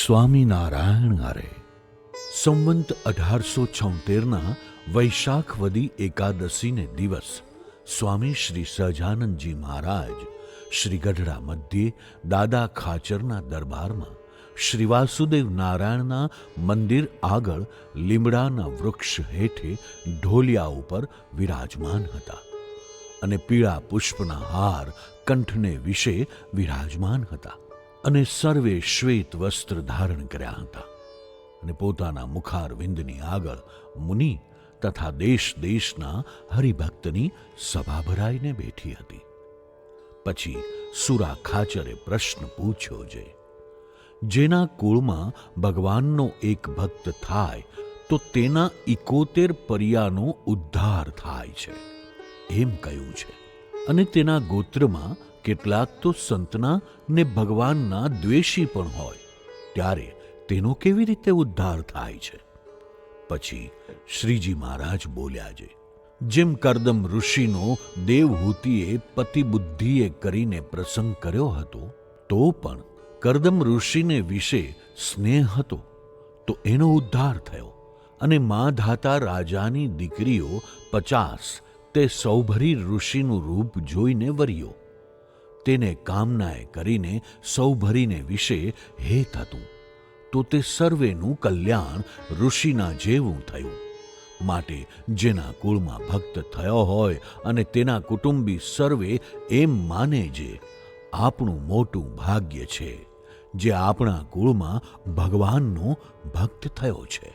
સ્વામિનારાયણ આરે સંવંત 1876ના વૈશાખવદી એકાદશીને દિવસ સ્વામી શ્રી સહજાનંદજી મહારાજ શ્રી ગઢડા મધ્યે દાદા ખાચરના દરબારમાં શ્રી વાસુદેવ નારાયણના મંદિર આગળ લીમડાના વૃક્ષ હેઠે ઢોલિયા ઉપર વિરાજમાન હતા અને પીળા પુષ્પના હાર કંઠને વિશે વિરાજમાન હતા અને સર્વે શ્વેત વસ્ત્ર ધારણ કર્યા હતા અને પોતાના મુખારવિંદની આગળ મુનિ તથા દેશ દેશના હરિભક્તની સભા ભરાઈને બેઠી હતી. પછી સુરા ખાચરે પ્રશ્ન પૂછ્યો છે, જેના કુળમાં ભગવાનનો એક ભક્ત થાય તો તેના 71 પર્યાનો ઉદ્ધાર થાય છે એમ કહ્યું છે, અને તેના ગોત્રમાં કેટલાક તો સંતના ને ભગવાનના દ્વેષી પણ હોય, ત્યારે તેનો કેવી રીતે ઉદ્ધાર થાય છે? પછી શ્રીજી મહારાજ બોલ્યા છે, જેમ કરદમ ઋષિનો દેવહૂતિએ પતિબુદ્ધિએ કરીને પ્રસંગ કર્યો હતો, તો પણ કરદમ ઋષિને વિશે સ્નેહ હતો તો એનો ઉદ્ધાર થયો, અને માધાતા રાજાની દીકરીઓ 50 તે સૌભરી ઋષિનું રૂપ જોઈને વર્યો. તેને કામનાએ કરીને સૌભરીને વિશે હેત હતું, તો તે સર્વેનું કલ્યાણ ઋષિના જેવું થયું. માટે જેના કુળમાં ભક્ત થયો હોય અને તેના કુટુંબી સર્વે એમ માને જે આપણું મોટું ભાગ્ય છે જે આપણા કુળમાં ભગવાનનો ભક્ત થયો છે.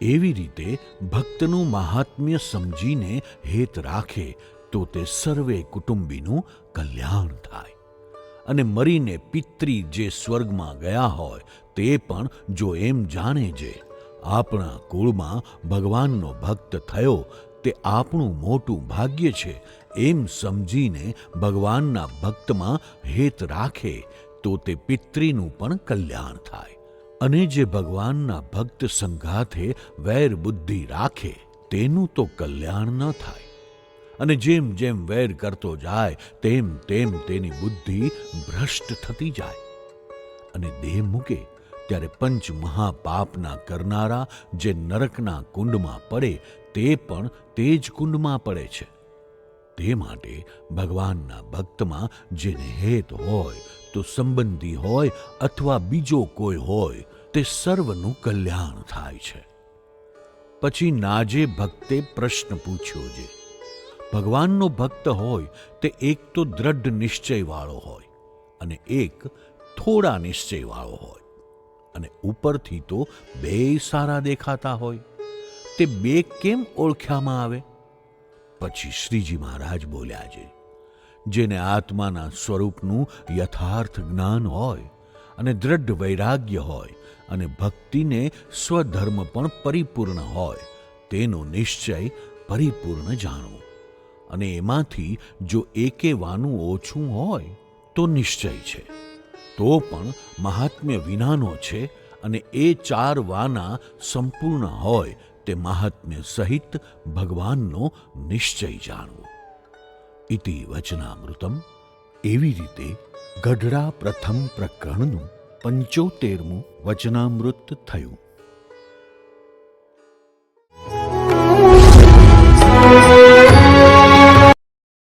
એવી રીતે ભક્તનું મહાત્મ્ય સમજીને હેત રાખે તો તે સર્વે કુટુંબીનું કલ્યાણ થાય. અને મરીને પિતરી જે સ્વર્ગમાં ગયા હોય તે પણ જો એમ જાણે જે આપણા કુળમાં ભગવાનનો ભક્ત થયો તે આપણું મોટું ભાગ્ય છે એમ સમજીને ભગવાનના ભક્તમાં હેત રાખે તો તે પિતરીનું પણ કલ્યાણ થાય. અને જે ભગવાનના ભક્ત સંગાથે વૈર બુદ્ધિ રાખે તેનું તો કલ્યાણ ન થાય. અને જેમ જેમ વૈર કરતો જાય તેમ તેમ તેની બુદ્ધિ ભ્રષ્ટ થતી જાય, અને દેહ મૂકે ત્યારે પંચ મહાપાપના કરનારા જે નરકના કુંડમાં પડે તે પણ તે જ કુંડમાં પડે છે. તે માટે ભગવાનના ભક્તમાં જેને હેત હોય તો સંબંધી હોય અથવા બીજો કોઈ હોય તે સર્વનું કલ્યાણ થાય છે. પછી નાજે ભક્તે પ્રશ્ન પૂછ્યો છે, ભગવાનનો ભક્ત હોય તે એક તો દ્રઢ નિશ્ચયવાળો હોય અને એક થોડા નિશ્ચયવાળો હોય, અને ઉપરથી તો બે સારા દેખાતા હોય, તે બે કેમ ઓળખ્યામાં આવે? પછી શ્રીજી મહારાજ બોલ્યા છે, જેને આત્માના સ્વરૂપનું યથાર્થ જ્ઞાન હોય અને દ્રઢ વૈરાગ્ય હોય અને ભક્તિને સ્વધર્મ પણ પરિપૂર્ણ હોય, તેનો નિશ્ચય પરિપૂર્ણ જાણવો. અને એમાંથી જો એકે વાનું ઓછું હોય તો નિશ્ચય છે, તો પણ મહાત્મ્ય વિનાનો છે, અને એ 4 વાના સંપૂર્ણ હોય તે મહાત્મ્ય સહિત ભગવાનનો નિશ્ચય જાણવો. ઇતિ વચનામૃતમ. એવી રીતે ગઢડા પ્રથમ પ્રકરણનું 75મું વચનામૃત થયું.